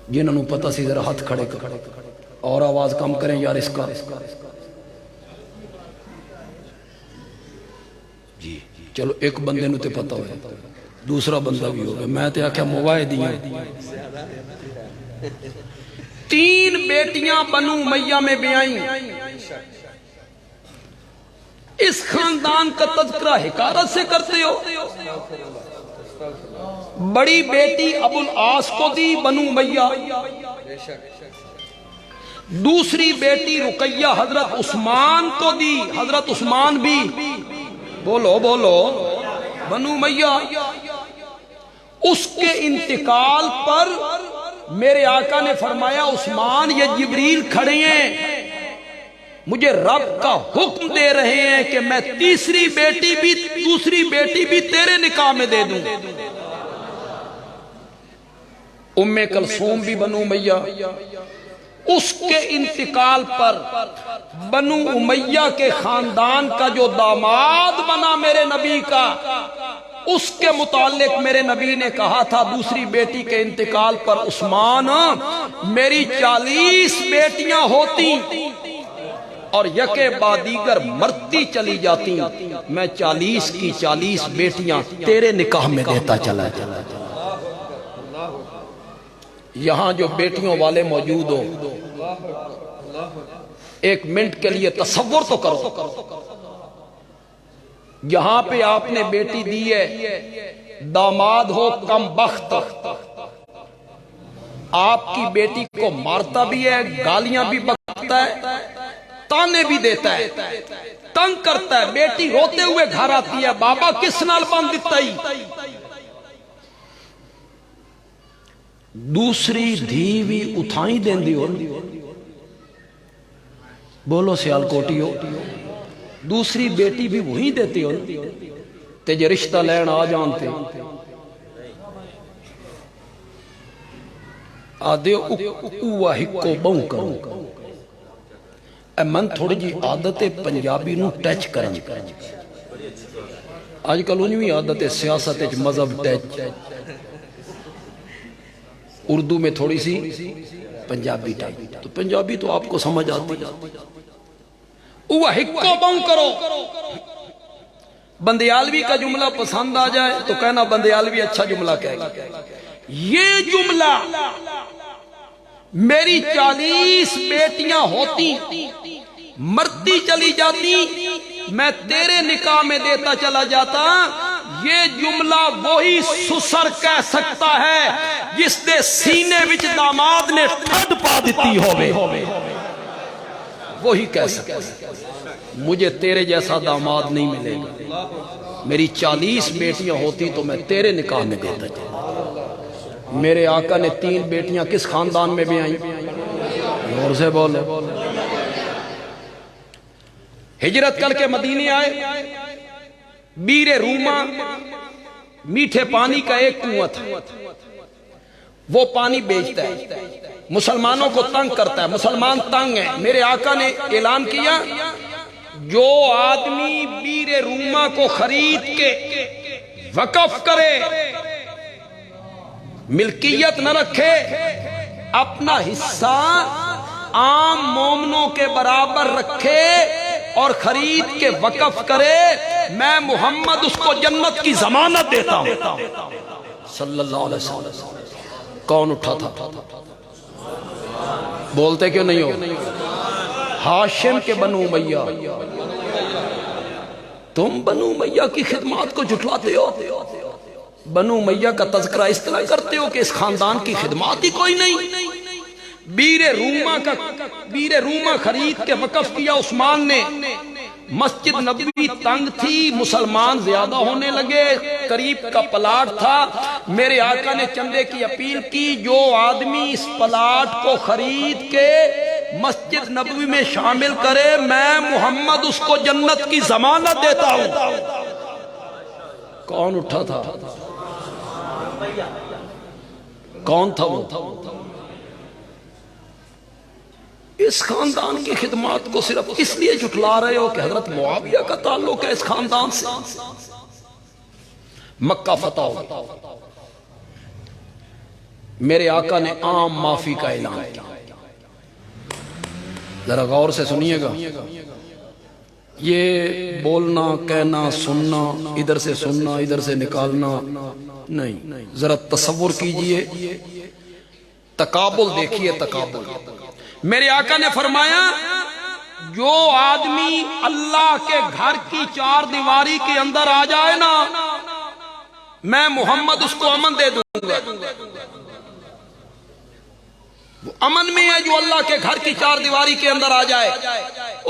جنہوں نے پتہ سی ذرا ہاتھ کھڑے کر اور آواز کم کریں یار اس کا جی چلو ایک بندے نو تے پتہ ہوئے دوسرا بندہ بھی ہوگا میں تے آکھیا موائے دیاں 3 بیٹیاں بنو امیہ میں بیائیں اس خاندان کا تذکرہ حکارت سے کرتے ہو بڑی بیٹی ابو العاص کو دی بنو امیہ دوسری بیٹی رقیہ حضرت عثمان کو دی حضرت عثمان بھی بولو بولو بنو امیہ اس کے انتقال پر میرے آقا نے فرمایا عثمان یہ جبریل کھڑے ہیں مجھے رب کا حکم دے رہے ہیں کہ میں تیسری بیٹی بھی دوسری بیٹی بھی تیرے نکاح میں دے دوں ام کلثوم بھی بنو امیہ اس کے انتقال پر بنو امیہ کے خاندان کا جو داماد بنا میرے نبی کا اس کے متعلق میرے نبی نے کہا تھا دوسری بیٹی کے انتقال پر عثمان میری 40 بیٹیاں ہوتی اور یکے بعد دیگر مرتی چلی جاتی میں 40 کی 40 بیٹیاں تیرے نکاح میں دیتا چلا یہاں جو بیٹیوں والے موجود ہو ایک منٹ کے لیے تصور تو کرو یہاں پہ آپ نے بیٹی دی ہے داماد ہو کم بخت آپ کی بیٹی کو مارتا بھی ہے گالیاں بھی بکتا ہے تانے بھی دیتا ہے تنگ کرتا ہے بیٹی روتے ہوئے گھر آتی ہے بابا کس نال بند دیتا ہی دوسری دھیوی اتھائیں دیں دی ہو بولو سیال کوٹی ہو دوسری بیٹی بھی وہی دیتی ہو تیجے رشتہ لین آ جانتے آدھے اوہ ہکو بہن کرو اے من تھوڑی جی عادت پنجابی نو ٹیچ کریں آج کل انہی عادت سیاست مذہب ٹیچ اردو میں تھوڑی سی پنجابی ٹیچ تو پنجابی تو آپ کو سمجھ آتی اوہ ہکو بہن کرو بندیالوی کا جملہ پسند آ جائے تو کہنا بندیالوی اچھا جملہ کہے گا یہ جملہ میری 40 بیٹیاں ہوتی مرتی چلی جاتی میں تیرے نکاح میں دیتا چلا جاتا یہ جملہ وہی سسر کہہ سکتا ہے جس نے سینے وچ داماد نے ٹھڈ پا دیتی ہوئے وہی کہہ سکتا ہے مجھے تیرے جیسا داماد نہیں ملے گا میری 40 بیٹیاں ہوتی تو میں تیرے نکاح میں دیتا جاتا میرے آقا نے 3 بیٹیاں کس خاندان میں بھی آئیں اور سے بولو ہجرت کر کے مدینے آئے بیر روما میٹھے پانی کا ایک کنواں تھا وہ پانی بیچتا ہے مسلمانوں کو تنگ کرتا ہے مسلمان تنگ ہیں میرے آقا نے اعلان کیا جو آدمی بیر روما کو خرید کے وقف کرے ملکیت نہ رکھے اپنا حصہ عام مومنوں کے برابر رکھے اور خرید کے وقف کرے میں محمد اس کو جنت کی ضمانت دیتا ہوں صلی اللہ علیہ وسلم کون اٹھا تھا بولتے کیوں نہیں ہو ہاشم کے بنو امیہ تم بنو امیہ کی خدمات کو جھٹلاتے ہو بنو امیہ کا تذکرہ اس طرح کرتے ہو کہ اس خاندان کی خدمات ہی کوئی نہیں بیر روما خرید کے وقف کیا عثمان نے مسجد نبوی تنگ تھی مسلمان زیادہ ہونے لگے قریب کا پلاٹ تھا میرے آقا نے چندے کی اپیل کی جو آدمی اس پلاٹ کو خرید کے مسجد نبوی میں شامل کرے میں محمد اس کو جنت کی ضمانت دیتا ہوں کون اٹھا تھا کون تھا وہ اس خاندان کی خدمات کو صرف اس لیے جھٹلا رہے ہو کہ حضرت معاویہ کا تعلق ہے اس خاندان سے مکہ فتح ہو میرے آقا نے عام معافی کا اعلان کیا. ذرا غور سے سنیے گا. یہ بولنا کہنا سننا ادھر سے سننا ادھر سے نکالنا نہیں. ذرا تصور کیجئے, تقابل دیکھیے, تقابل. میرے آقا نے فرمایا جو آدمی اللہ کے گھر کی چار دیواری کے اندر آ جائے نا, میں محمد اس کو امن دے دوں گا. وہ امن میں ہے جو اللہ کے گھر کی چار دیواری کے اندر آ جائے.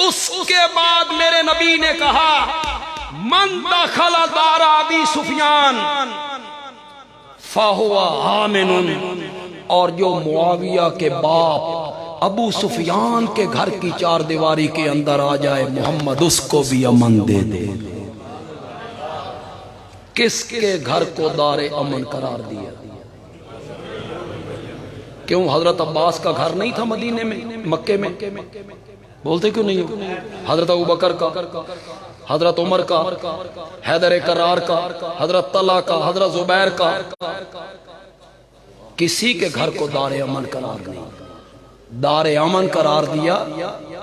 اس کے بعد میرے نبی نے کہا من دخل دار ابی سفیان فہو آمن, اور جو معاویہ کے باپ ابو سفیان کے گھر کی چار دیواری کے اندر آ جائے محمد اس کو بھی امن دے دے. کس کے گھر کو دار امن قرار دیا؟ کیوں حضرت عباس کا گھر نہیں تھا مدینے میں, مکے میں؟ بولتے کیوں نہیں ہو؟ حضرت ابوبکر کا, حضرت عمر کا, حیدر کرار کا, حضرت طلحہ کا, حضرت زبیر کا. کسی کے گھر کو دار امن قرار نہیں. دار امن قرار دیا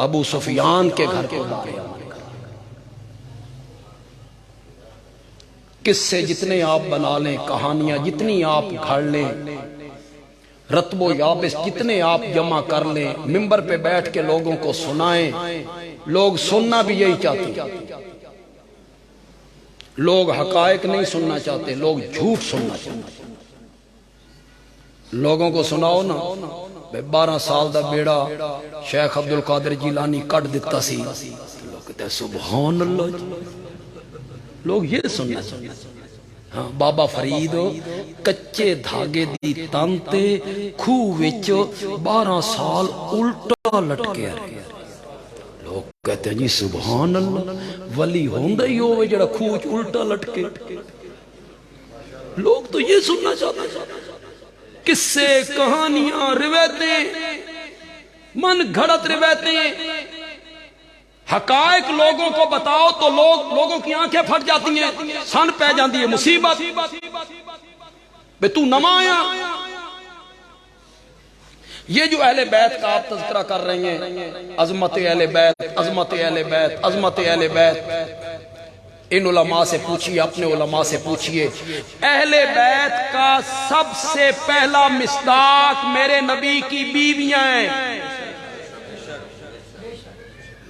ابو سفیان کے گھر کو دار امن قرار. قصے جتنے آپ بنا لیں, کہانیاں جتنی آپ گھڑ لیں, رتب و یابس جتنے آپ جمع کر لیں, ممبر پہ بیٹھ کے لوگوں کو سنائیں, لوگ سننا بھی یہی چاہتے ہیں. لوگ حقائق نہیں سننا چاہتے, لوگ جھوٹ سننا چاہتے. لوگوں کو سناؤ نا 12 سال دا بیڑا شیخ عبد القادر جیلانی کٹ دیتا سی, لوگ کہتے ہیں سبحان اللہ. لوگ یہ سننا چاہتے. ہاں, بابا فرید کچے دھاگے دی تانتے کھوہ وچ 12 سال الٹا لٹکے رہے. لوگ کہتے ہیں جی سبحان اللہ, ولی ہوندہ ہی ہوئے جڑا کھوہ وچ الٹا لٹکے. لوگ تو یہ سننا چاہتے ہیں. قصے, کہانیاں, روایتیں, من گھڑت روایتیں, حقائق لوگوں کو بتاؤ تو لوگوں کی آنکھیں پھٹ جاتی ہیں, سن پہ جاتی ہے مصیبت. بے تو نمایا. یہ جو اہل بیت کا آپ تذکرہ کر رہے ہیں, عظمت اہل بیت, عظمت اہل بیت, عظمت اہل بیت, ان علماء سے پوچھئے, اپنے علماء سے پوچھئے. اہل بیت کا سب سے پہلا مصداق میرے نبی کی بیویاں ہیں.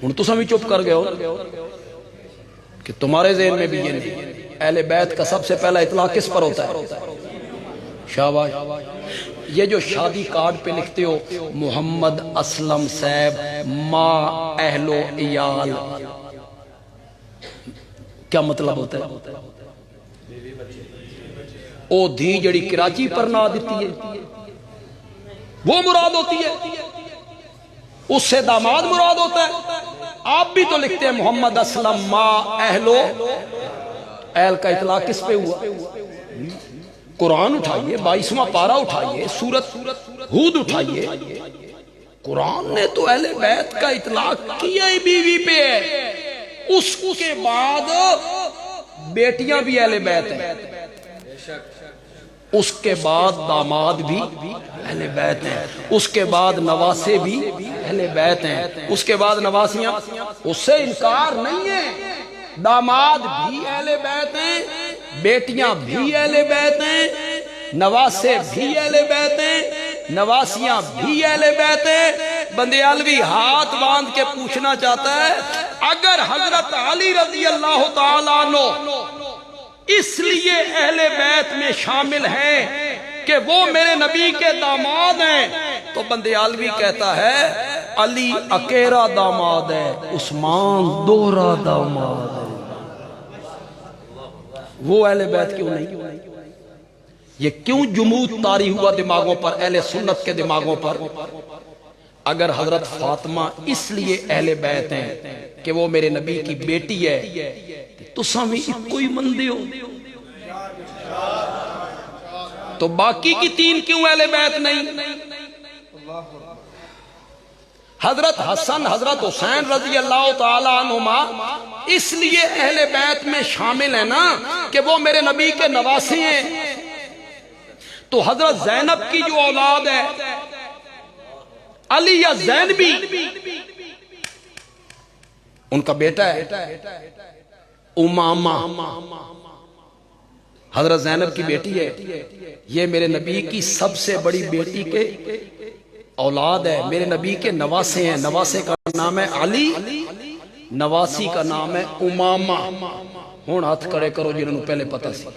ان تو سمی چپ کر گئے ہو کہ تمہارے ذہن میں بھی یہ نہیں. اہل بیت کا سب سے پہلا اطلاق کس پر ہوتا ہے؟ شاباش. یہ جو شادی کارڈ پہ لکھتے ہو محمد اسلم صاحب ما اہل و عیال, کیا مطلب ہوتا ہے؟ او دھی جڑی کراچی پر نہ دیتی ہے وہ مراد ہوتی ہے, اس سے داماد مراد ہوتا ہے. آپ بھی تو لکھتے ہیں محمد اسلم ما اہلو, اہل کا اطلاق کس پہ ہوا؟ قرآن اٹھائیے, 22واں پارہ اٹھائیے, سورت ہود اٹھائیے. قرآن نے تو اہل بیت کا اطلاق کیا ہی بیوی پہ ہے. اس کے بعد بیٹیاں بھی اہل بیت ہیں, اس کے بعد داماد بھی اہل بیت ہیں, اس کے بعد نواسے بھی اہل بیت ہیں, اس کے بعد نواسیاں. اس سے انکار نہیں ہے, داماد بھی اہل بیت ہیں, بیٹیاں بھی اہل بیت ہیں, نواسے بھی اہل بیت ہیں, نواسیاں بھی اہل بیت ہیں. بندیالوی ہاتھ باندھ کے پوچھنا چاہتا ہے اگر حضرت علی رضی اللہ تعالیٰ عنہ اس لیے اہل بیت میں شامل ہیں کہ وہ میرے نبی کے داماد ہیں, تو بندیالوی کہتا ہے علی اکیرا داماد ہے, عثمان دوہرا داماد ہے. وہ اہل بیت کیوں نہیں؟ یہ کیوں جمود طاری ہوا دماغوں پر, اہل سنت کے دماغوں پر؟ اگر حضرت فاطمہ اس لیے اہل بیت ہیں کہ وہ میرے نبی کی بیٹی ہے تو سامیں کوئی مندے ہو, تو باقی کی 3 کیوں اہل بیت نہیں؟ حضرت حسن, حضرت حسین رضی اللہ تعالی عنہما اس لیے اہل بیت میں شامل ہیں نا کہ وہ میرے نبی کے نواسے ہیں. تو حضرت زینب کی جو اولاد ہے علی یا زینبی، ان کا بیٹا ہے امامہ، حضرت زینب کی بیٹی ہے. یہ میرے نبی کی سب سے بڑی بیٹی کے اولاد ہے، میرے نبی کے نواسے ہیں. نواسے کا نام ہے علی، نواسی کا نام ہے امامہ. ہون ہاتھ کھڑے کرو جنہوں نے پہلے پتہ سی.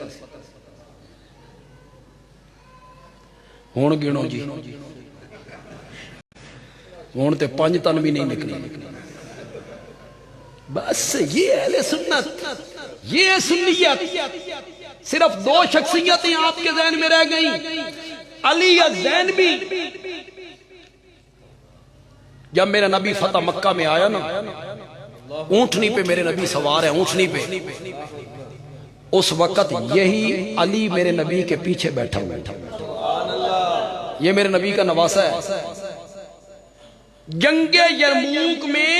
ہون گنو جی، ہون تے 5 تن بھی نہیں نکلی. بس یہ اہل سنت، یہ سنیت. صرف 2 شخصیتیں آپ کے ذہن میں رہ گئیں، علی یا زینبی. جب میرا نبی فتح مکہ میں آیا نا، اونٹنی پہ میرے نبی سوار ہے، اونٹنی پہ. اس وقت یہی علی میرے نبی کے پیچھے بیٹھا ہوا. یہ میرے نبی کا نواسہ ہے. جنگ یرموک میں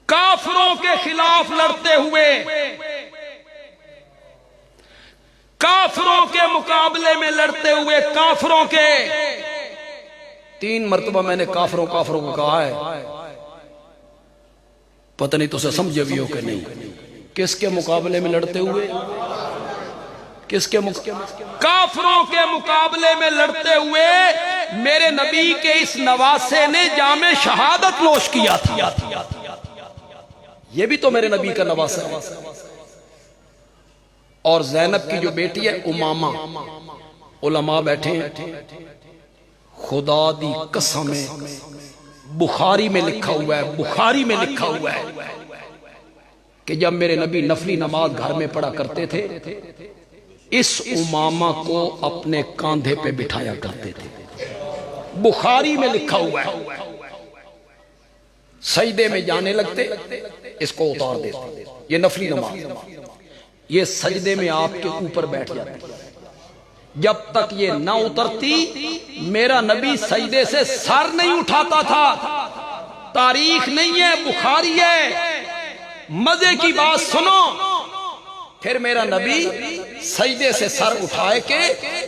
کافروں کے خلاف لڑتے ہوئے، کافروں کے مقابلے میں لڑتے ہوئے، کافروں کے 3 مرتبہ میں نے کافروں کو کہا ہے. پتہ نہیں تو سے سمجھے بھی ہو کہ نہیں. کس کے مقابلے میں لڑتے ہوئے؟ کس کے کافروں کے مقابلے میں لڑتے ہوئے میرے نبی کے اس نواسے نے جام شہادت نوش کیا تھا. یہ بھی تو میرے نبی کا نواسہ ہے. اور زینب کی جو بیٹی ہے امامہ، علماء بیٹھے ہیں، خدا دی قسم ہے، بخاری میں لکھا ہوا ہے، بخاری میں لکھا ہوا ہے کہ جب میرے نبی نفلی نماز گھر میں پڑھا کرتے تھے، اس امامہ کو اپنے کاندھے پہ بٹھایا کرتے تھے. بخاری میں لکھا ہوا ہے. سجدے میں جانے لگتے، اس کو اتار دیتے. یہ نفلی نماز، یہ سجدے میں آپ کے اوپر بیٹھ جاتی. جب تک یہ نہ اترتی میرا نبی سجدے سے سر نہیں اٹھاتا تھا. تاریخ نہیں ہے، بخاری ہے. مزے کی بات سنو، پھر میرا نبی سجدے سے سر اٹھائے کے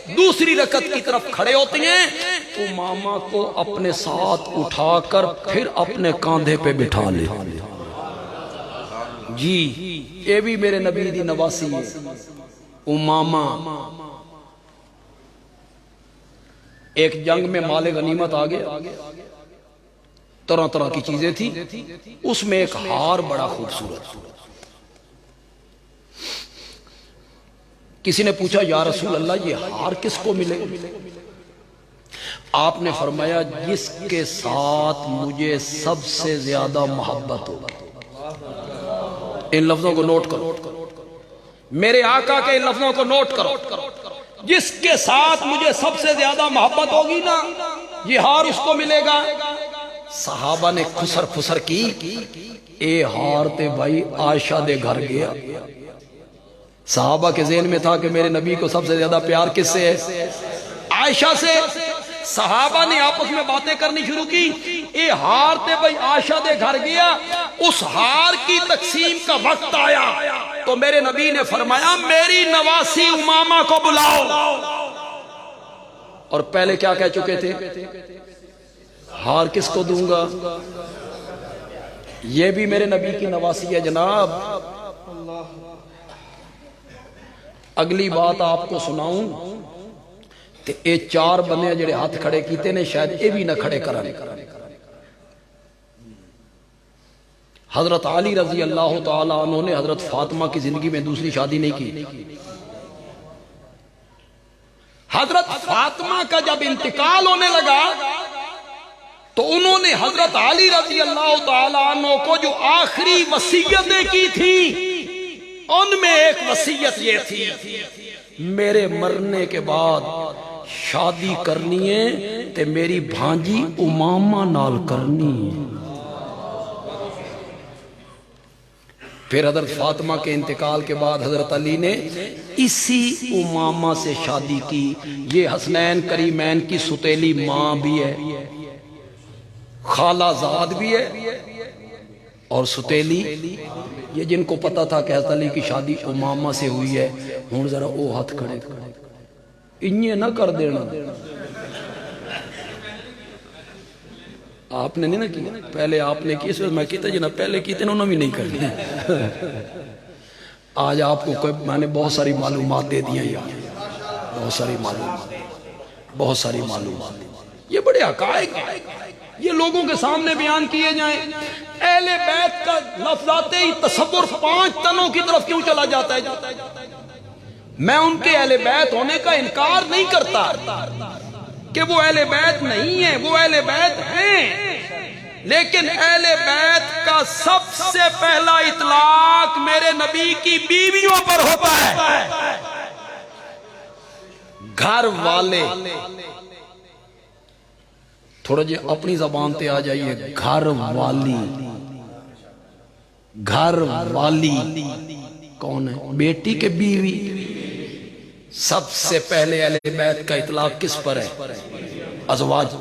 دوسری رکعت کی طرف کھڑے ہوتے ہیں، امامہ کو اپنے ساتھ اٹھا کر پھر اپنے کاندھے پہ بٹھا لے. جی یہ بھی میرے نبی دی نواسی ہے امامہ. ایک جنگ میں مال غنیمت آ گیا، طرح طرح کی چیزیں تھی، اس میں ایک ہار بڑا خوبصورت. کسی نے پوچھا یا رسول اللہ یہ ہار کس کو ملے؟ آپ نے فرمایا جس کے ساتھ مجھے سب سے زیادہ محبت ہو. ان لفظوں کو نوٹ کرو، میرے آقا کے ان لفظوں کو نوٹ کرو. جس کے ساتھ مجھے سب سے زیادہ محبت ہوگی نا، یہ ہار اس کو ملے گا. صحابہ نے خسر خسر کی، اے ہار تے بھائی عائشہ دے گھر گیا. صحابہ کے ذہن میں تھا کہ میرے نبی کو سب سے زیادہ پیار کس سے ہے؟ عائشہ سے. صحابہ نے آپس میں باتیں کرنی شروع کی، اے ہار تے بھائی عائشہ دے گھر گیا. اس ہار کی تقسیم کا وقت آیا تو میرے نبی نے فرمایا میری نواسی امامہ کو بلاؤ. اور پہلے کیا کہہ چکے تھے؟ ہار کس کو دوں گا؟ یہ بھی میرے نبی کی نواسی ہے جناب. اگلی بات آپ کو سناؤں کہ اے 4 بندے جڑے ہاتھ کھڑے کیتے نے شاید اے بھی نہ کھڑے کرانے. حضرت علی رضی اللہ تعالی عنہ نے حضرت فاطمہ کی زندگی میں دوسری شادی نہیں کی. حضرت فاطمہ کا جب انتقال ہونے لگا تو انہوں نے حضرت علی رضی اللہ تعالی عنہ کو جو آخری وصیتیں کی تھی، ان میں ایک وصیت یہ تھی میرے مرنے کے بعد شادی کرنی ہے تے میری بھانجی امامہ نال کرنی ہے. پھر حضرت فاطمہ کے انتقال کے بعد حضرت علی نے اسی امامہ سے شادی کی. یہ حسنین کریمین کی ستیلی ماں بھی ہے، خالہ زاد بھی ہے، اور ستیلی یہ جن کو پتا تھا کہ حضرت علی کی شادی امامہ سے ہوئی ہے ہوں ذرا او ہاتھ کھڑے انہیں نہ کر دینا آپ نے نہیں نہ کی پہلے آپ نے کی اس وقت میں کیتا جنہاں پہلے کیتے انہوں نے بھی نہیں کرنی آج آپ کو میں نے بہت ساری معلومات دے دیا یار بہت ساری معلومات یہ بڑے حقائق ہیں یہ لوگوں کے سامنے بیان کیے جائیں اہل بیت کا لفظ آتے ہی تصور 5 تنوں کی طرف کیوں چلا جاتا ہے میں ان کے اہل بیت ہونے کا انکار نہیں کرتا کہ وہ اہل بیت نہیں ہیں وہ اہل بیت ہیں لیکن اہل بیت کا سب سے پہلا اطلاق میرے نبی کی بیویوں پر ہوتا ہے گھر والے تھوڑا جی اپنی زبان تے آ جائیے گھر والی کون ہے بیٹی کے بیوی سب سے پہلے اہل بیت کا اطلاق کس پر ہے ازواج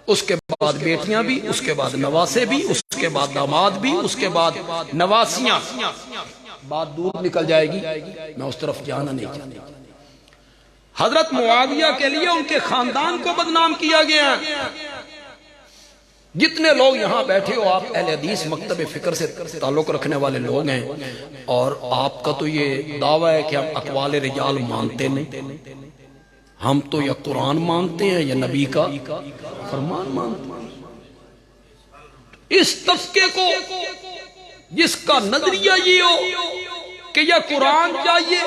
اس کے بعد بیٹیاں بھی اس کے بعد نواسے بھی اس کے بعد داماد بھی اس کے بعد نواسیاں بات دور نکل جائے گی میں اس طرف جانا نہیں چاہتا حضرت معاویہ کے لیے ان کے خاندان کو بدنام کیا گیا جتنے لوگ یہاں بیٹھے ہو آپ اہل حدیث مکتب فکر سے تعلق رکھنے والے لوگ ہیں اور آپ کا تو یہ دعویٰ ہے کہ ہم اقوال رجال مانتے نہیں ہم تو یا قرآن مانتے ہیں یا نبی کا فرمان مانتے ہیں اس طبقے کو جس کا نظریہ یہ ہو کہ یا قرآن چاہیے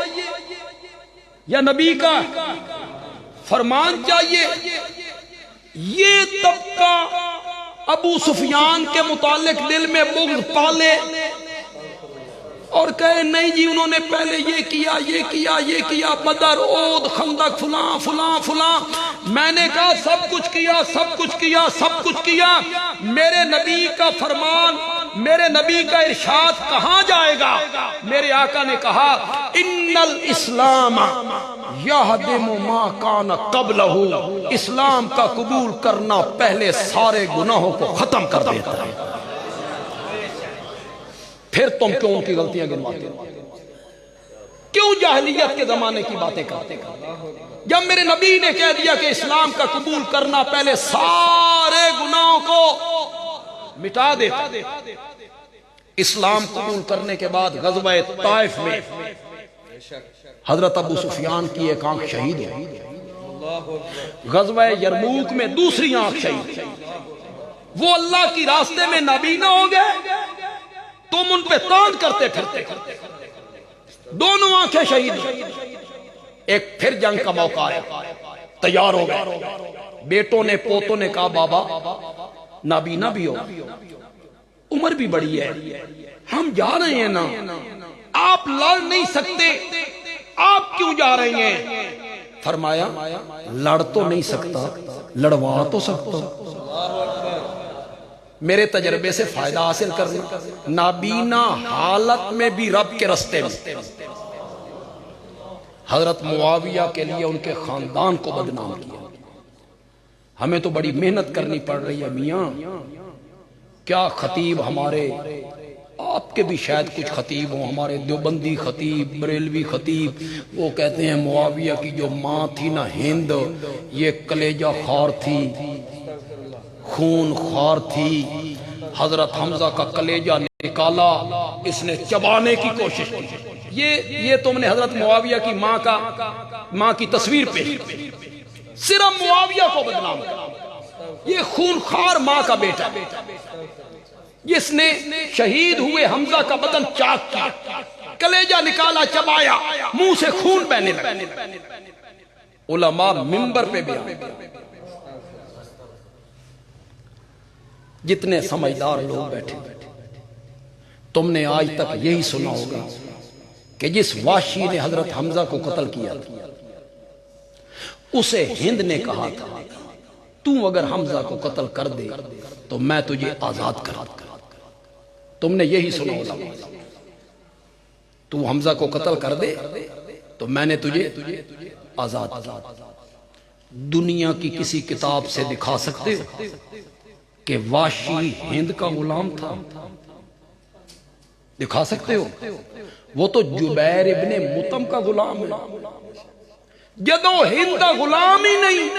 یا نبی کا فرمان چاہیے یہ طبقہ ابو سفیان کے متعلق دل میں بغض پالے اور کہے نہیں جی انہوں نے پہلے یہ کیا بدر احد خندق فلاں فلاں فلاں میں نے کہا سب کچھ کیا میرے نبی کا فرمان میرے نبی کا ارشاد کہاں جائے گا میرے آقا نے کہا ان الاسلام یہدم ما کان قبلہ اسلام کا قبول کرنا پہلے سارے گناہوں کو ختم کر دیتا ہے پھر تم کیوں ان کی غلطیاں گنواتے ہو کیوں جاہلیت کے زمانے کی باتیں کرتے جب میرے نبی نے کہہ دیا کہ اسلام کا قبول کرنا پہلے سارے گناہوں کو مٹا دیتا اسلام قبول کرنے کے بعد غزوہ طائف میں حضرت ابو سفیان کی ایک آنکھ شہید ہے غزوہ یرموک میں دوسری آنکھ شہید وہ اللہ کی راستے میں نابینا ہو گئے تم ان پہ تان کرتے پھرتے دونوں آنکھیں شہید ایک پھر جنگ کا موقع آیا تیار ہو گئے بیٹوں نے پوتوں نے کہا بابا نابینا بھی ہو عمر بھی بڑی ہے ہم جا رہے ہیں نا آپ لڑ نہیں سکتے آپ کیوں جا رہے ہیں فرمایا لڑ تو نہیں سکتا لڑوا تو سکتا میرے تجربے سے فائدہ حاصل کرنا نابینا حالت میں بھی رب کے رستے میں حضرت معاویہ کے لیے ان کے خاندان کو بدنام کیا ہمیں تو بڑی محنت کرنی پڑ رہی ہے میاں کیا خطیب ہمارے آپ کے بھی شاید کچھ خطیب ہوں ہمارے دیوبندی خطیب بریلوی خطیب وہ کہتے ہیں معاویہ کی جو ماں تھی نا ہند یہ کلیجہ خار تھی خون خوار تھی حضرت حمزہ کا کلیجہ نکالا اس نے چبانے کی کوشش کی یہ تم نے حضرت معاویہ کی ماں کی تصویر پہ صرف معاویہ کو بدنام کیا یہ خون خوار ماں کا بیٹا جس نے شہید ہوئے حمزہ کا بدن چاک کیا کلیجہ نکالا چبایا منہ سے خون بہنے لگا علماء منبر پہ بیان جتنے سمجھدار لوگ بیٹھے تم نے آج تک یہی سنا ہوگا کہ جس وحشی نے حضرت حمزہ کو قتل کیا اسے ہند نے کہا تھا تو اگر حمزہ کو قتل کر دے تو میں تجھے آزاد کر دوں تم نے یہی سنا ہوگا تو حمزہ کو قتل کر دے تو میں نے تجھے آزاد کیا دنیا کی کسی کتاب سے دکھا سکتے ہو کہ وحشی ہند کا غلام تھا دکھا سکتے ہو؟ وہ تو جبیر ابن مطعم کا غلام ہے، جدو ہند کا غلام ہی نہیں۔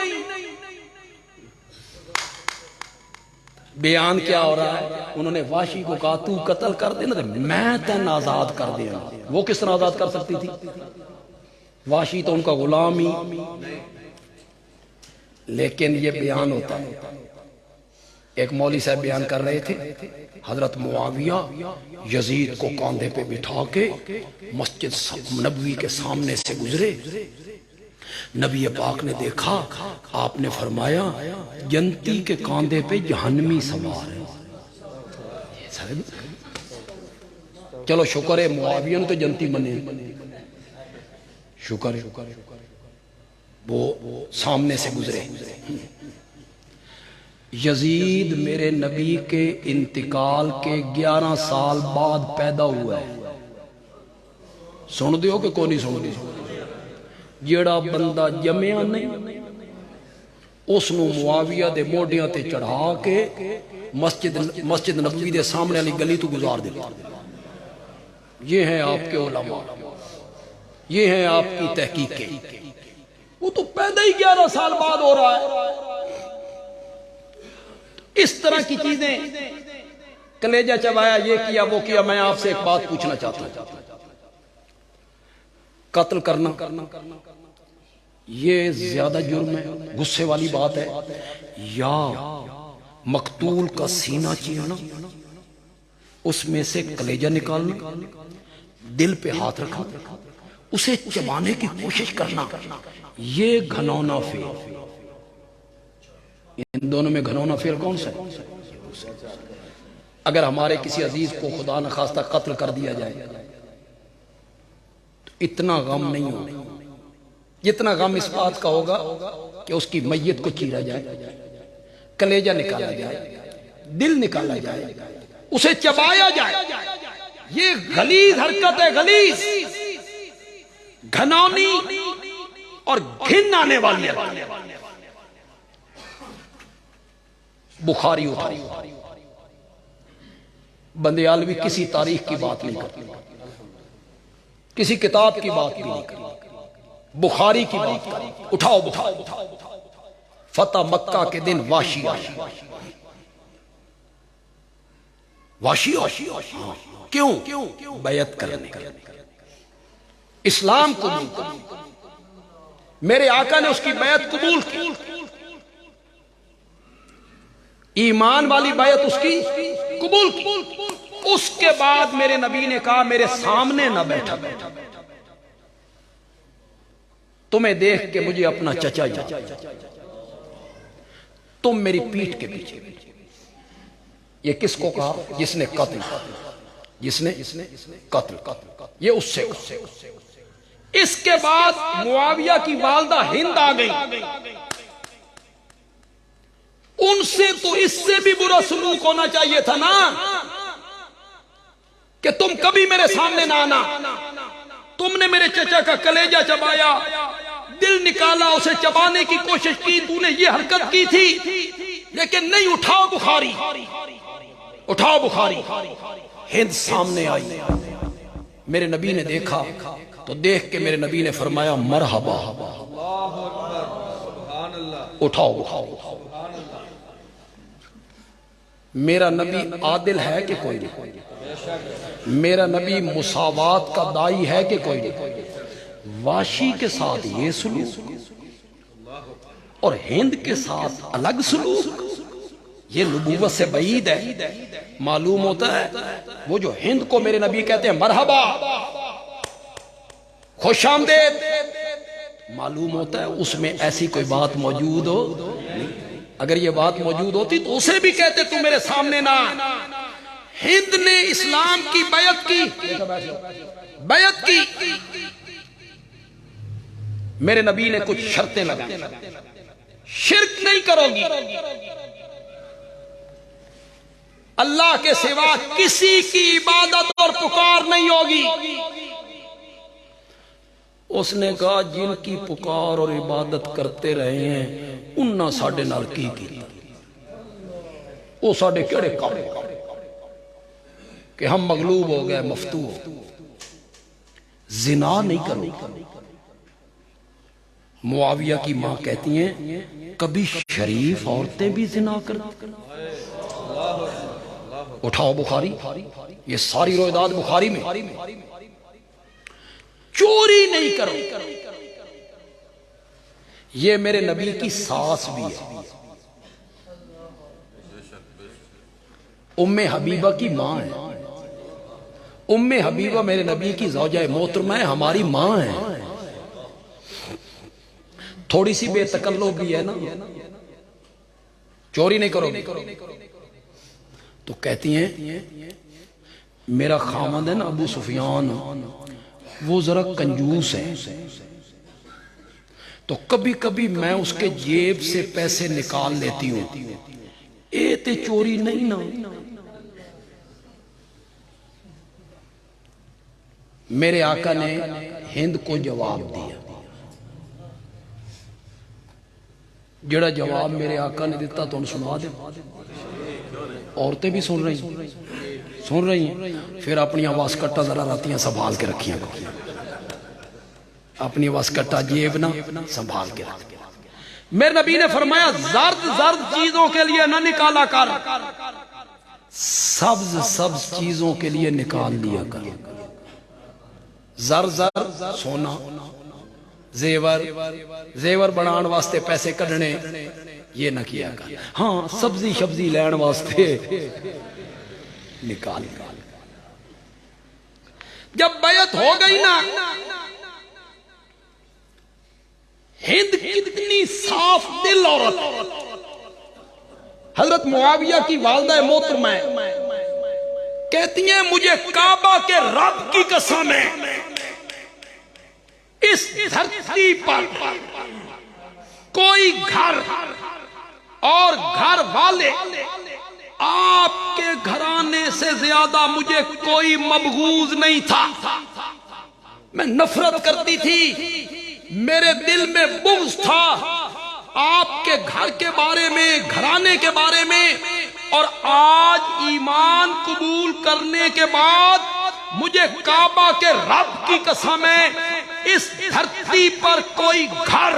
بیان کیا ہو رہا ہے؟ انہوں نے وحشی کو کہا تو قتل کر دینا، میں تین آزاد کر دیا۔ وہ کس طرح آزاد کر سکتی تھی؟ وحشی تو ان کا غلام ہی۔ لیکن یہ بیان ہوتا ہے، ایک مولوی صاحب بیان کر رہے تھے، حضرت معاویہ یزید کو کاندھے پہ بٹھا کے مسجد نبوی کے سامنے سے گزرے، نبی پاک نے دیکھا، آپ نے فرمایا جنتی کے کاندھے پہ جہنمی سوار ہے۔ چلو شکر ہے معاویہ نے تو جنتی بنے، شکر ہے وہ سامنے سے گزرے۔ یزید میرے نبی کے انتقال کے 11 سال بعد پیدا ہوا ہے۔ سن دیو کہ کوئی نہیں سن دیو؟ جیڑا بندہ جمعہ نہیں، اس نو معاویہ دے موڈیاں تے چڑھا کے مسجد نبوی دے سامنے والی گلی تو گزار دیتا۔ یہ ہیں آپ کے علماء، یہ ہیں آپ کی تحقیقیں۔ وہ تو پیدا ہی 11 سال بعد ہو رہا ہے۔ اس طرح کی چیزیں، کلیجہ چبایا، یہ کیا وہ کیا۔ میں آپ سے ایک بات پوچھنا چاہتا ہوں، قتل کرنا یہ زیادہ جرم ہے، غصے والی بات ہے، یا مقتول کا سینہ چیرنا، اس میں سے کلیجہ نکالنا، دل پہ ہاتھ رکھنا، اسے چبانے کی کوشش کرنا، یہ گھنونا فعل۔ ان دونوں میں گھنونا فعل کون سا ہے؟ اگر ہمارے کسی عزیز کو خدا نخواستہ قتل کر دیا جائے تو اتنا غم نہیں ہوگا جتنا غم اس بات کا ہوگا کہ اس کی میت کو چیرا جائے، کلیجہ نکالا جائے، دل نکالا جائے، اسے چبایا جائے۔ یہ غلیظ حرکت ہے، غلیظ، گھنونی اور گھن آنے والی ہے۔ بخاری اٹھائی، بندیالوی کسی تاریخ کی بات نہیں کرتی، کسی کتاب کی بات نہیں کرتی، بخاری کی بات کرتی۔ اٹھاؤ اٹھاؤ، فتح مکہ کے دن وحشی آیا، وحشی کیوں؟ بیعت کرنے، اسلام قبول کرنے۔ میرے آقا نے اس کی بیعت قبول کی، ایمان والی بیعت اس کی قبول کی۔ اس کے بعد میرے نبی نے کہا میرے سامنے نہ بیٹھا، تمہیں دیکھ کے مجھے اپنا چچا یاد، تم میری پیٹھ کے پیچھے۔ یہ کس کو کہا؟ جس نے قتل، جس نے قتل، یہ اس سے۔ اس کے بعد معاویہ کی والدہ ہند آ گئی، ان سے تو اس سے بھی برا سلوک ہونا چاہیے تھا نا، کہ تم کبھی میرے سامنے نہ آنا، تم نے میرے چچا کا کلیجہ چبایا، دل نکالا، اسے چبانے کی کوشش کی، تو نے یہ حرکت کی تھی، لیکن نہیں۔ اٹھاؤ بخاری، اٹھاؤ بخاری۔ ہند سامنے آئی، میرے نبی نے دیکھا تو دیکھ کے میرے نبی نے فرمایا مرحبا، اٹھاؤ بخاری۔ میرا نبی عادل ہے کہ کوئی نہیں؟ میرا نبی مساوات کا دائی ہے کہ کوئی نہیں؟ وحشی کے ساتھ یہ سلوک اور ہند کے ساتھ الگ سلوک، یہ نبوت سے بعید ہے۔ معلوم ہوتا ہے وہ جو ہند کو میرے نبی کہتے ہیں مرحبا، خوش آمدید، معلوم ہوتا ہے اس میں ایسی کوئی بات موجود ہو نہیں۔ اگر یہ بات موجود ہوتی تو اسے بھی کہتے تو میرے سامنے نہ۔ ہند نے اسلام کی بیعت کی، میرے نبی نے کچھ شرطیں لگائیں، شرک نہیں کرو گی، اللہ کے سوا کسی کی عبادت اور پکار نہیں ہوگی۔ اس نے کہا جن کی پکار اور عبادت کرتے رہے ہیں انہاں ساڈے نال کی کیتا، وہ ساڈے کیڑے کام، کہ ہم مغلوب ہو گئے، مفتو ہو، زنا نہیں کرو۔ معاویہ کی ماں کہتی ہیں کبھی شریف عورتیں بھی زنا کرتی؟ اٹھاؤ بخاری، یہ ساری روایات بخاری میں۔ چوری نہیں کرو، یہ میرے نبی کی ساس بھی ہے، ام حبیبہ کی ماں ہے۔ ام حبیبہ میرے نبی کی زوجہ محترمہ ہے، ہماری ماں ہے۔ تھوڑی سی بے تکلف بھی ہے نا، چوری نہیں کرو۔ تو کہتی ہیں میرا خامند ہے نا ابو سفیان، وہ ذرا کنجوس ہے، تو کبھی کبھی میں اس کے جیب سے پیسے نکال لیتی ہوں، اے تے چوری نہیں نا۔ میرے آقا نے ہند کو جواب دیا، جڑا جواب میرے آقا نے دیتا تو سنا دے، عورتیں بھی سن رہی ہیں۔ پھر اپنی آواز کٹا ذرا راتیاں سنبھال کے رکھیاں، اپنی آواز کٹا جیب نہ سنبھال کے رکھ۔ میرے نبی نے فرمایا زرد چیزوں کے لیے نہ نکالا کر، سبز چیزوں کے لیے نکال لیا کر۔ زر سونا، زیور بنان واسطے پیسے کڈنے، یہ نہ کیا کر۔ ہاں سبزی لین واسطے نکال۔ جب بیعت ہو گئی نا، ہند کتنی صاف دل عورت، حضرت معاویہ کی والدہ محترمہ کہتی ہیں مجھے کعبہ کے رب کی قسم ہے، اس دھرتی پر کوئی گھر اور گھر والے آپ کے گھرانے سے زیادہ مجھے کوئی مبغوض نہیں تھا۔ میں نفرت کرتی تھی، میرے دل میں بغض تھا آپ کے گھر کے بارے میں، گھرانے کے بارے میں، اور آج ایمان قبول کرنے کے بعد مجھے کعبہ کے رب کی قسم ہے اس دھرتی پر کوئی گھر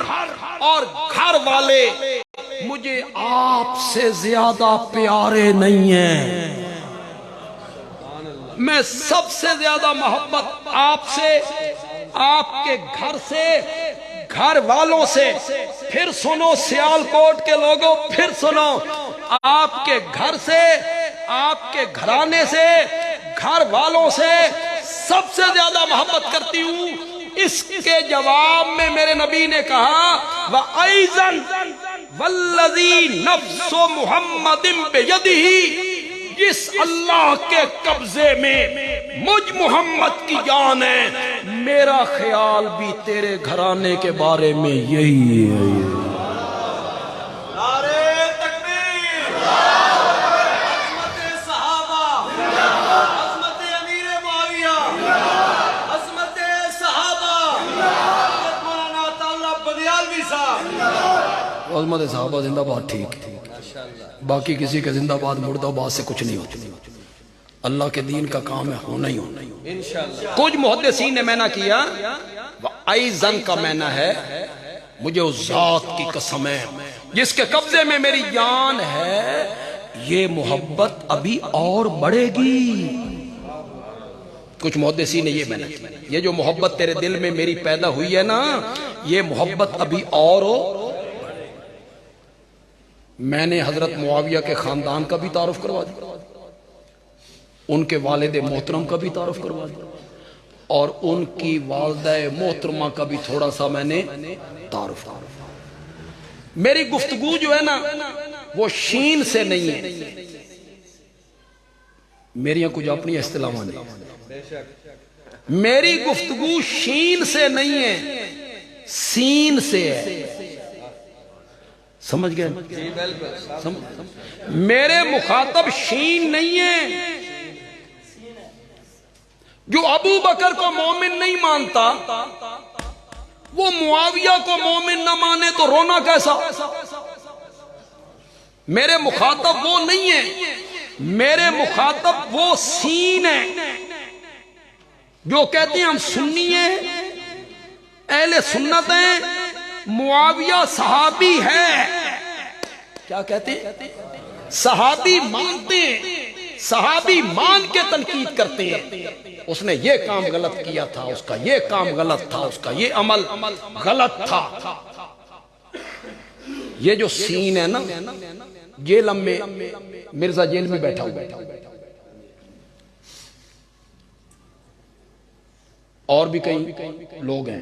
اور گھر والے مجھے آپ سے زیادہ پیارے نہیں ہیں۔ میں سب سے زیادہ محبت آپ سے، آپ کے گھر سے، گھر والوں سے، پھر سنو سیال کوٹ کے لوگوں، پھر سنو، آپ کے گھر سے، آپ کے گھرانے سے، گھر والوں سے سب سے زیادہ محبت کرتی ہوں۔ اس کے جواب میں میرے نبی نے کہا وَأَيْضًا وَالَّذِي نَفْسُ مُحَمَّدٍ بِيَدِهِ، جس اللہ کے قبضے میں مجھ محمد کی جان ہے، میرا خیال بھی تیرے گھرانے کے بارے میں یہی ہے۔ عظمت صحابہ زندہ باد، ٹھیک، باقی کسی کے زندہ باد مردہ باد سے کچھ نہیں ہوتا۔ اللہ کے دین کا کام ہے ہونا ہی ہونا۔ کچھ محدثین نے معنی کیا ایزن کا معنی ہے مجھے اس ذات کی قسم ہے جس کے قبضے میں میری جان ہے، یہ محبت ابھی اور بڑھے گی۔ کچھ محدثین نے یہ معنی کیا یہ جو محبت تیرے دل میں میری پیدا ہوئی ہے نا، یہ محبت ابھی اور ہو۔ میں نے حضرت معاویہ کے خاندان کا بھی تعارف کروا دیا، ان کے والد محترم کا بھی تعارف کروا دیا، اور ان کی والدہ محترمہ کا بھی تھوڑا سا میں نے تعارف کروا دیا۔ میری گفتگو جو ہے نا وہ شین سے نہیں ہے، میری کچھ اپنی اصطلاح نہیں، میری گفتگو شین سے نہیں ہے، سین سے ہے۔ سمجھ گئے؟ میرے مخاطب شین نہیں ہے۔ جو ابو بکر کو مومن نہیں مانتا وہ معاویہ کو مومن نہ مانے تو رونا کیسا؟ میرے مخاطب وہ نہیں ہے میرے مخاطب وہ سین ہیں جو کہتے ہیں ہم سنی ہیں، اہل سنت ہیں، معاویہ صحابی ہے. کیا کہتے ہیں؟ صحابی مانتے ہیں، صحابی مان کے تنقید کرتے ہیں. اس نے یہ کام غلط کیا تھا، اس کا یہ کام غلط تھا، اس کا یہ عمل غلط تھا. یہ جو سین ہے نا، جیل میں مرزا جیل میں بیٹھا ہوا، اور بھی کئی لوگ ہیں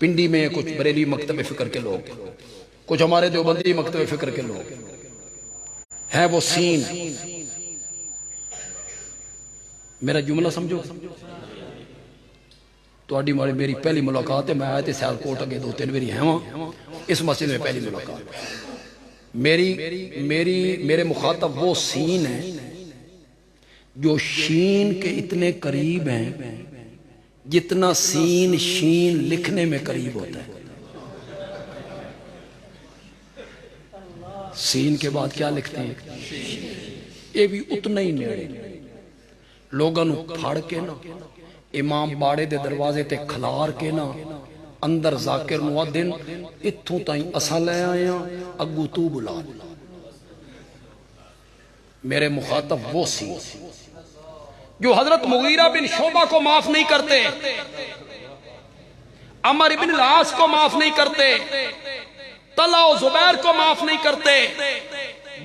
پنڈی میں، کچھ بریلی مکتب فکر کے لوگ، کچھ ہمارے دیوبندی مکتب فکر کے لوگ ہیں. وہ سین، میرا جملہ سمجھو. تو میری پہلی ملاقات ہے، میں آئے تھے سیالکوٹ اگے 2-3 باری ہیں وہاں، اس مسجد میں پہلی ملاقات. میرے مخاطب وہ سین ہیں جو شین کے اتنے قریب ہیں جتنا سین شین لکھنے میں قریب ہوتا ہے. سین کے بعد کیا لکھتے ہیں؟ یہ بھی اتنا ہی نیڑے. لوگاں نو پھاڑ کے نا، امام باڑے دے دروازے تے کھلار کے نا، اندر ذاکر مؤذن اتھوں تائیں اساں لے آئے ہیں، اگو تو بلا. میرے مخاطب وہ سی جو حضرت مغیرہ بن شعبہ کو معاف نہیں کرتے، عمر بن العاص کو معاف نہیں کرتے، طلحہ و زبیر کو معاف نہیں کرتے،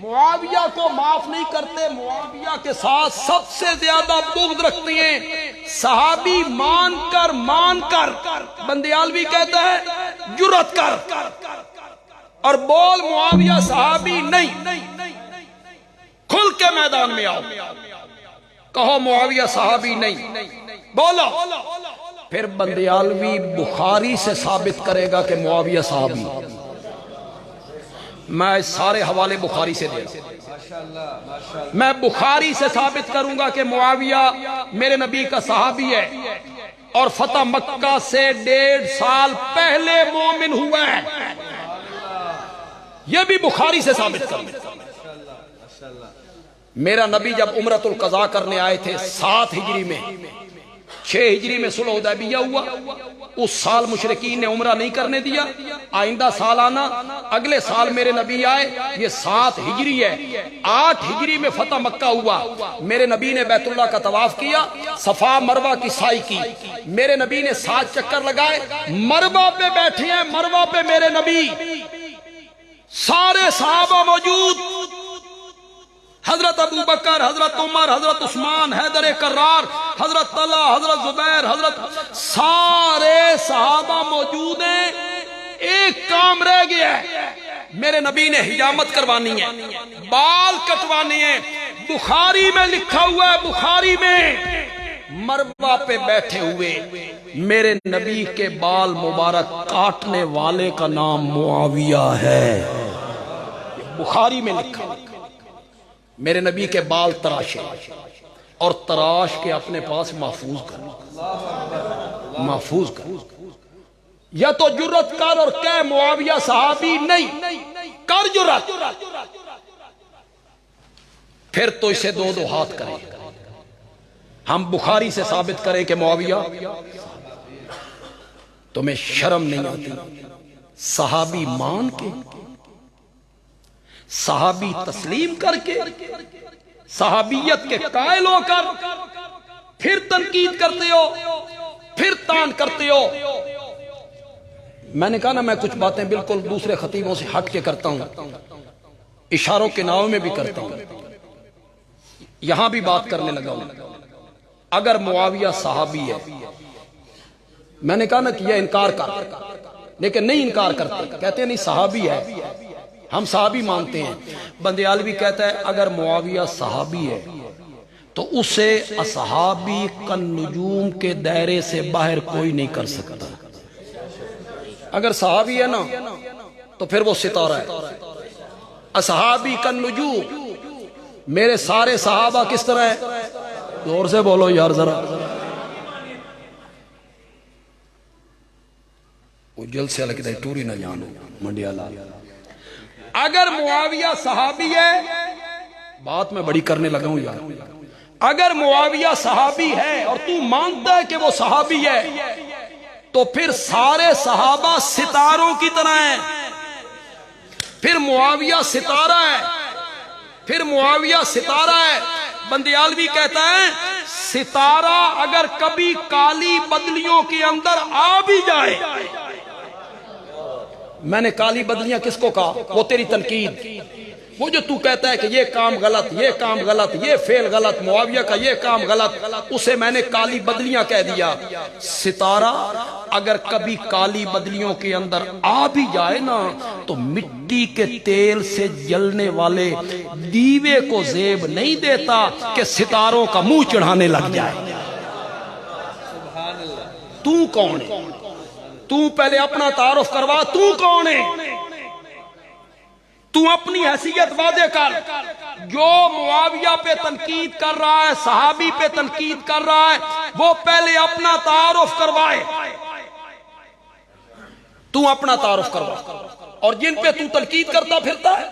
معاویہ کو معاف نہیں کرتے. معاویہ کے ساتھ سب سے زیادہ بغض رکھتے ہیں. صحابی مان کر بندیالوی کہتا ہے جرأت کر اور بول معاویہ صحابی نہیں. کھل کے میدان میں آؤ، کہو معاویہ صحابی نہیں، بولو. پھر بندیالوی بخاری سے ثابت کرے گا کہ معاویہ صحابی. میں سارے حوالے بخاری سے دے رہا، میں بخاری سے ثابت کروں گا کہ معاویہ میرے نبی کا صحابی ہے اور فتح مکہ سے 1.5 سال پہلے مومن ہوا ہے. یہ بھی بخاری سے ثابت کروں گا. میرا نبی جب عمرۃ القضاء کرنے آئے تھے 7 ہجری میں، 6 ہجری میں صلح حدیبیہ ہوا. اس سال مشرکین نے عمرہ نہیں کرنے دیا، آئندہ سال آنا. اگلے سال میرے نبی آئے، یہ 7 ہجری ہے. 8 ہجری میں فتح مکہ ہوا. میرے نبی نے بیت اللہ کا طواف کیا، صفا مروہ کی سعی کی. میرے نبی نے 7 چکر لگائے. مروہ پہ بیٹھے ہیں، مروہ پہ میرے نبی، سارے صحابہ موجود، حضرت ابو بکر، حضرت عمر، حضرت عثمان، حیدر کرار، حضرت طلحہ، حضرت زبیر، سارے صحابہ موجود ہیں. ایک کام رہ گیا ہے، میرے نبی نے حجامت کروانی ہے، بال کٹوانے ہیں. بخاری میں لکھا ہوا ہے، بخاری میں مروہ پہ بیٹھے ہوئے میرے نبی کے بال مبارک کاٹنے والے کا نام معاویہ ہے. بخاری میں لکھا. میرے نبی کے بال تراشے اور تراش کے اپنے پاس محفوظ کر. یا تو جرت کر اور کہہ معاویہ صحابی نہیں، کر جرت، پھر تو اسے 2 ہاتھ کریں. ہم بخاری سے ثابت کریں کہ معاویہ. تمہیں شرم نہیں آتی؟ صحابی مان کے، صحابی تسلیم کر کے، صحابیت کے قائل ہو کر پھر تنقید کرتے ہو، پھر تان کرتے ہو. میں نے کہا نا، میں کچھ باتیں بالکل دوسرے خطیبوں سے ہٹ کے کرتا ہوں، اشاروں کے ناؤ میں بھی کرتا ہوں. یہاں بھی بات کرنے لگا ہوں. اگر معاویہ صحابی ہے، میں نے کہا نا کہ یہ انکار کر، لیکن نہیں انکار کرتے، کہتے ہیں نہیں صحابی ہے، ہم صحابی مانتے ہیں. بندیالوی کہتا ہے اگر معاویہ صحابی ہے تو اسے اصحابی کالنجوم کے دائرے سے باہر کوئی نہیں کر سکتا. اگر صحابی ہے نا تو پھر وہ ستارہ ہے. اصحابی کالنجوم، میرے سارے صحابہ کس طرح ہے؟ زور سے بولو یار ذرا. وہ جلد سے لگتا ہے ٹوری نہ جانو منڈیا لال. اگر معاویہ صحابی ہے بات میں بڑی کرنے لگا ہوں یار. اگر معاویہ صحابی ہے اور تو مانتا ہے کہ وہ صحابی ہے تو پھر سارے صحابہ ستاروں کی طرح ہیں. پھر معاویہ ستارہ ہے، پھر معاویہ ستارہ ہے. بندیالوی کہتا ہے ستارہ اگر کبھی کالی بدلیوں کے اندر آ بھی جائے. میں نے کالی بدلیاں کس کو کہا؟ وہ تیری تنقید، وہ جو تو کہتا ہے کہ یہ کام غلط، یہ کام غلط، یہ فعل غلط، معاویہ کا یہ کام غلط، اسے میں نے کالی بدلیاں کہہ دیا. ستارہ اگر کبھی کالی بدلیوں کے اندر آ بھی جائے نا تو مٹی کے تیل سے جلنے والے دیوے کو زیب نہیں دیتا کہ ستاروں کا منہ چڑھانے لگ جائے. تو کون ہے؟ تو پہلے اپنا تعارف کروا، تو کون ہے؟ تو اپنی حیثیت واضح کر. جو معاویہ پہ تنقید کر رہا ہے، صحابی پہ تنقید کر رہا ہے، وہ پہلے اپنا تعارف کروائے. تو اپنا تعارف کروا. اور جن پہ تو تنقید کرتا پھرتا ہے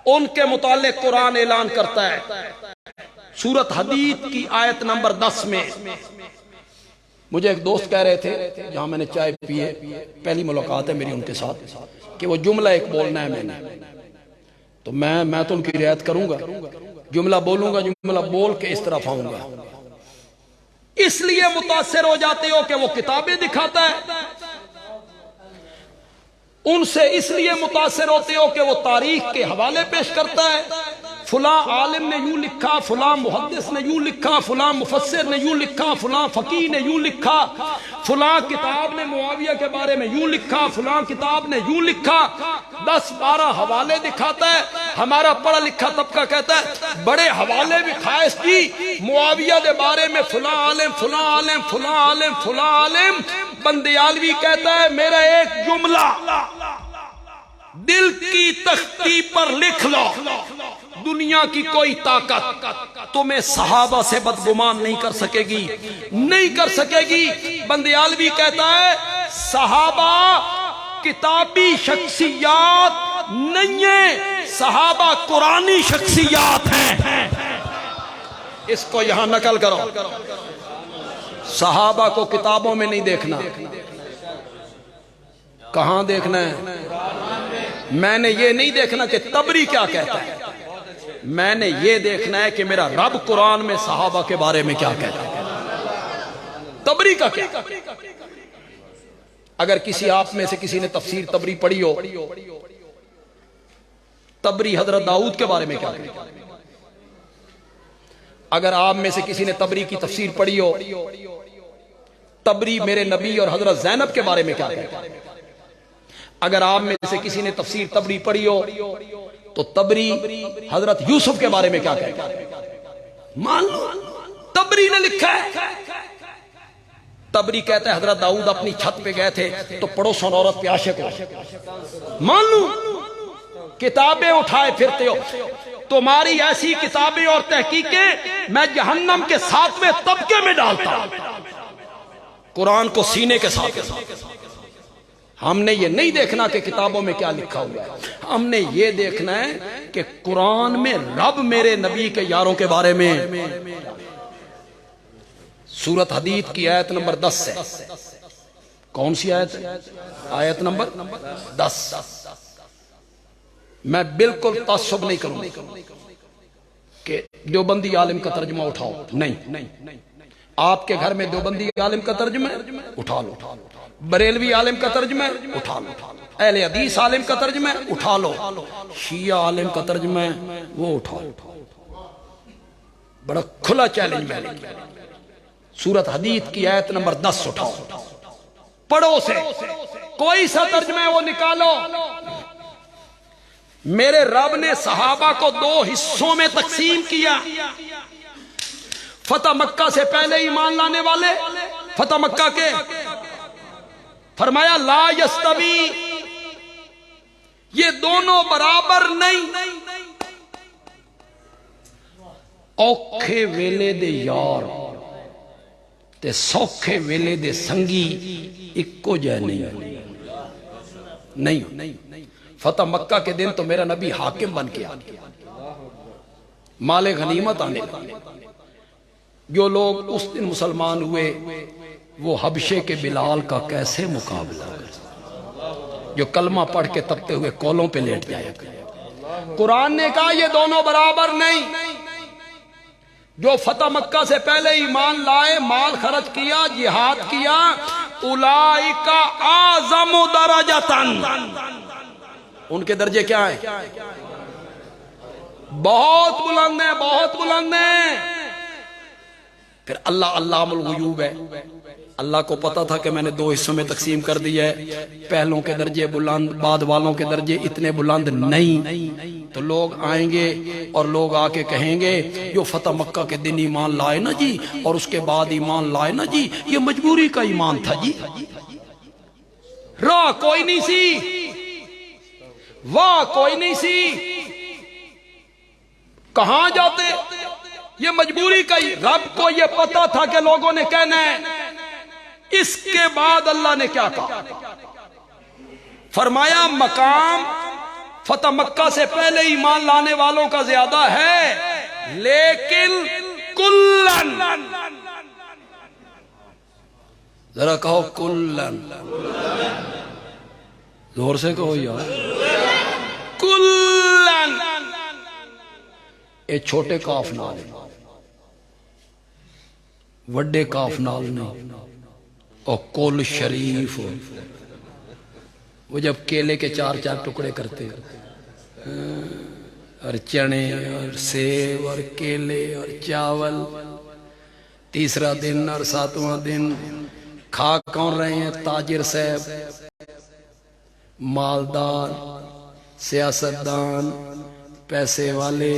ان کے متعلق قرآن اعلان کرتا ہے سورۃ حدید کی آیت نمبر 10 میں. مجھے ایک دوست کہہ رہے تھے جہاں میں نے چائے پیے، پہلی ملاقات ہے میری ان کے ساتھ، کہ وہ جملہ ایک بولنا ہے میں نے. تو میں تو ان کی رعایت کروں گا، جملہ بولوں گا، جملہ بول کے اس طرف آؤں گا. اس لیے متاثر ہو جاتے ہو کہ وہ کتابیں دکھاتا ہے، ان سے اس لیے متاثر ہوتے ہو کہ وہ تاریخ کے حوالے پیش کرتا ہے. فلاں عالم نے یوں لکھا، فلاں محدث نے یوں لکھا، فلاں مفسر نے یوں لکھا، فلاں فقیہ نے یوں لکھا، فلاں کتاب نے معاویہ کے بارے میں یوں لکھا، فلاں کتاب نے یوں لکھا. 10-12 حوالے دکھاتا ہے. ہمارا پڑھا لکھا طبقہ کہتا ہے بڑے حوالے بھی خواہش کی معاویہ کے بارے میں، فلاں عالم، فلاں عالم، فلاں عالم، فلاں عالم. بندیالوی کہتا ہے میرا ایک جملہ دل کی تختی پر لکھ لو، دنیا کی کوئی طاقت تمہیں صحابہ سے بدگمان نہیں کر سکے گی، نہیں کر سکے گی. بندیالوی کہتا ہے صحابہ کتابی شخصیات نہیں ہیں، صحابہ قرآنی شخصیات ہیں. اس کو یہاں نقل کرو. صحابہ کو کتابوں میں نہیں دیکھنا. کہاں دیکھنا ہے؟ میں نے یہ نہیں دیکھنا کہ تبری کیا کہتا ہے، میں نے یہ دیکھنا ہے کہ میرا رب قرآن میں صحابہ کے بارے میں کیا کہتا ہے. تبری کا کیا؟ اگر کسی آپ میں سے کسی نے تفسیر تبری پڑھی ہو، تبری حضرت داؤد کے بارے میں کیا کہتا ہے؟ اگر آپ میں سے کسی نے تبری کی تفسیر پڑھی ہو، تبری میرے نبی اور حضرت زینب کے بارے میں کیا کہتا ہے؟ اگر آپ میں سے کسی نے تفسیر تبری پڑھی ہو تو تبری حضرت یوسف کے بارے میں کیا کہتا ہے؟ مان لو تبری نے لکھا ہے. تبری کہتا ہے حضرت داؤد اپنی چھت پہ گئے تھے تو پڑوسوں عورت پہ عاشق ہو. مان لو کتابیں اٹھائے پھرتے ہو. تمہاری ایسی کتابیں اور تحقیقیں میں جہنم کے 7ویں طبقے میں ڈالتا ہوں. قرآن کو سینے کے ساتھ. ہم نے یہ نہیں دیکھنا کہ کتابوں میں کیا لکھا ہوا ہے، ہم نے یہ دیکھنا ہے کہ قرآن میں رب میرے نبی کے یاروں کے بارے میں. سورۃ حدید کی آیت نمبر 10 ہے. کون سی آیت ہے؟ آیت نمبر 10. میں بالکل تعصب نہیں کروں کہ دیوبندی عالم کا ترجمہ اٹھاؤ، نہیں. آپ کے گھر میں دیوبندی عالم کا ترجمہ ہے، اٹھا لو. بریلوی عالم کا ترجمہ ہے، اٹھا لو. اہل حدیث عالم کا ترجمہ ہے، اٹھا لو. شیعہ عالم کا ترجمہ ہے، وہ اٹھا لو. بڑا کھلا چیلنج میں نے. سورۃ حدید کی آیت نمبر 10 اٹھاؤ، پڑھو سے کوئی سا ترجمہ ہے وہ نکالو. میرے رب نے صحابہ کو 2 حصوں میں تقسیم کیا. فتح مکہ سے پہلے ایمان لانے والے، فتح مکہ کے، فرمایا لا یستوی، یہ دونوں برابر نہیں. اوکھے ویلے دے یار تے سوکھے ویلے دے سنگی اکو جے نہیں. فتح مکہ کے دن تو میرا نبی حاکم بن کے آ گیا. مال غنیمت آنے لگا۔ جو لوگ اس دن مسلمان ہوئے وہ حبشے کے بلال کا کیسے مقابلہ کرے جو کلمہ پڑھ کے تپتے ہوئے کولوں پہ لیٹ جایا کرے۔ قرآن نے کہا یہ دونوں برابر نہیں۔ جو فتح مکہ سے پہلے ایمان لائے، مال خرچ کیا، جہاد کیا، اولئک اعظم درجۃ، ان کے درجے کیا ہیں؟ بہت بلند ہیں، بہت بلند ہیں۔ پھر اللہ علام الغیوب ہے، اللہ کو پتا تھا کہ میں نے دو حصوں میں تقسیم کر دیا ہے، پہلوں کے درجے بلند، بعد والوں کے درجے اتنے بلند نہیں۔ تو لوگ آئیں گے اور لوگ آ کے کہیں گے جو فتح مکہ کے دن ایمان لائے نا جی اور اس کے بعد ایمان لائے نا جی، یہ مجبوری کا ایمان تھا جی، راہ کوئی نہیں سی، واہ کوئی نہیں سی، کہاں جاتے؟ یہ مجبوری کا ہی۔ رب کو یہ پتا تھا کہ لوگوں نے کہنا ہے۔ اس کے بعد اللہ نے کیا کہا؟ فرمایا مقام فتح مکہ سے پہلے ایمان لانے والوں کا زیادہ ہے، لیکن کلن، ذرا کہو کلن، زور سے کہو یار، کلن۔ اے چھوٹے کاف نال وڈے کاف نال نہیں، اور کل شریف، وہ جب کیلے کے چار چار ٹکڑے کرتے اور چنے اور سیب اور کیلے اور چاول، تیسرا دن اور ساتواں دن کھا کون رہے ہیں؟ تاجر صاحب، مالدار، سیاستدان، پیسے والے،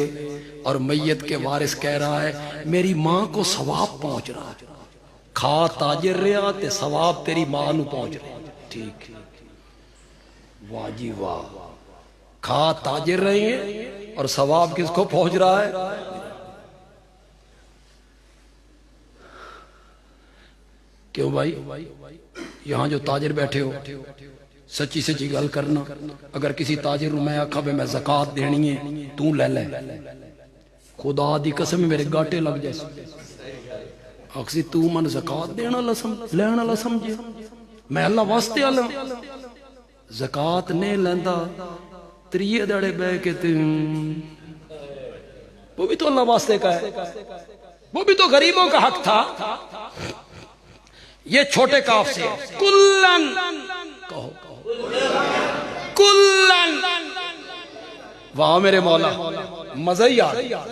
اور میت کے وارث کہہ رہا ہے میری ماں کو ثواب پہنچ رہا ہے، کھا تاجر رہا تے ثواب تیری ماں نو پہنچ رہا ہے۔ ٹھیک، واہ جی واہ، کھا تاجر رہے ہیں اور ثواب کس کو پہنچ رہا ہے؟ کیوں بھائی؟ یہاں جو تاجر بیٹھے ہو سچی سچی گل کرنا، اگر کسی تاجر نو میں آکھا میں زکات دینی ہے تو لے لے، خدا دی قسم میرے گاٹے لگ جائے، اکسی تو من زکات دینا لینا لا سمجھے، میں اللہ واسطے اللہ زکات نہیں لیندا، تریے دڑے بے کے وہ بھی تو اللہ واسطے کا ہے، وہ بھی تو غریبوں کا حق تھا۔ یہ چھوٹے کاف سے کلن، کہو کلن، واہ میرے مولا مزہ ہی آ رہا،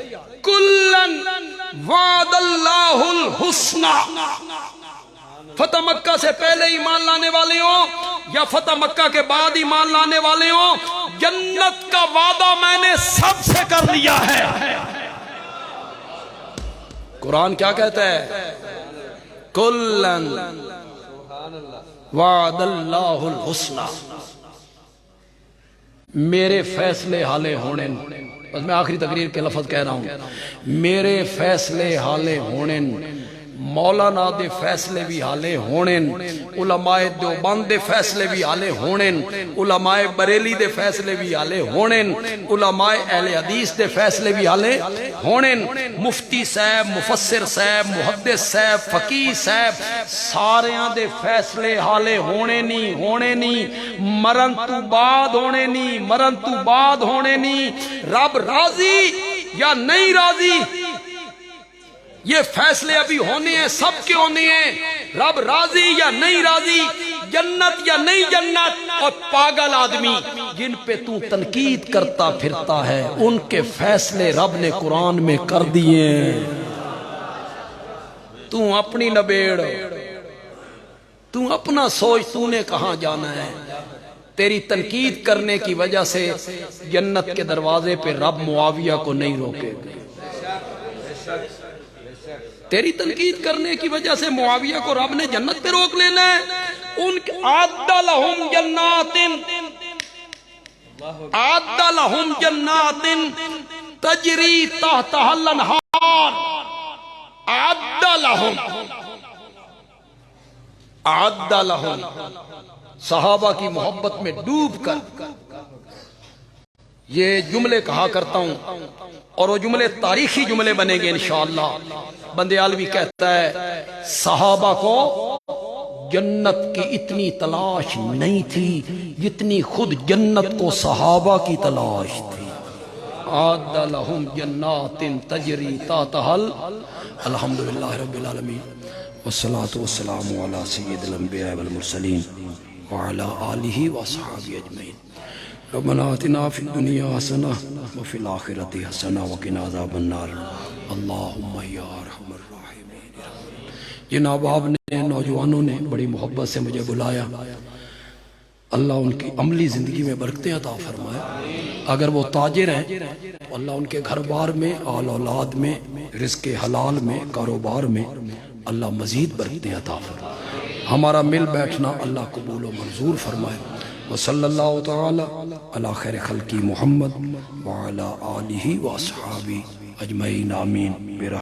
کلن وعد اللہ الحسنى۔ فتح مکہ سے پہلے ایمان لانے والے ہوں یا فتح مکہ کے بعد ایمان لانے والے ہوں، جنت کا وعدہ میں نے سب سے کر لیا ہے۔ قرآن کیا کہتا ہے؟ کلن وعد اللہ الحسنى، میرے فیصلے حالے ہونے، بس میں آخری تقریر کے لفظ کہہ رہا ہوں، میرے فیصلے حالے ہونے، مولانا دے فیصلے بھی حالے ہونے، علماء دیوبند دے فیصلے بھی حالے ہونے، علماء بریلی دے فیصلے بھی حالے ہونے، علماء اہل حدیث دے فیصلے بھی حالے ہونے، مفتی صاحب، مفسر صاحب، محدث صاحب، فقیہ صاحب، ساریاں دے فیصلے حالے ہونے نہیں، مرن تو بعد ہونے نہیں، مرن تو بعد ہونے نہیں۔ رب راضی یا نہیں راضی، یہ فیصلے ابھی ہونے ہیں، سب کے ہونے ہیں۔ رب راضی یا نہیں راضی، جنت یا نہیں جنت، اور پاگل آدمی جن پہ تو تنقید کرتا پھرتا ہے ان کے فیصلے رب نے قرآن میں کر دیے ہیں۔ تو اپنی نبیڑ، تو اپنا سوچ، تو نے کہاں جانا ہے۔ تیری تنقید کرنے کی وجہ سے جنت کے دروازے پہ رب معاویہ کو نہیں روکے گا، تیری تنقید کرنے کی وجہ سے معاویہ کو رب نے جنت پہ روک لینا ہے۔ ان اعد لہم جنات، اعد لہم جنات تجری تحتہا الانہار، اعد لہم، اعد لہم، صحابہ کی محبت میں ڈوب کر یہ جملے کہا کرتا ہوں اور وہ جملے تاریخی جملے بنیں گے انشاءاللہ۔ بندیالوی کہتا ہے صحابہ کو جنت کی اتنی تلاش نہیں تھی جتنی خود جنت کو صحابہ کی تلاش تھی۔ عاد لہم جنات تجری تحتہا الحمدللہ رب العالمین والصلاة والسلام علی سید الانبیاء والمرسلین وعلی آلہ واصحابہ اجمعین۔ ربنا آتنا فی الدنیا حسنہ وفی الآخرۃ حسنہ وقنا عذاب النار اللہم یا ارحم الراحمین۔ جن احباب نے، نوجوانوں نے بڑی محبت سے مجھے بلایا، اللہ ان کی عملی زندگی میں برکتیں عطا فرمائے۔ اگر وہ تاجر ہیں تو اللہ ان کے گھر بار میں، آل اولاد میں، رزق حلال میں، کاروبار میں اللہ مزید برکتیں عطا فرمائے۔ ہمارا مل بیٹھنا اللہ قبول و منظور فرمائے۔ وصلی اللہ تعالی علی خیر خلقی محمد وعلی آلہ واصحابہ اجمعین آمین۔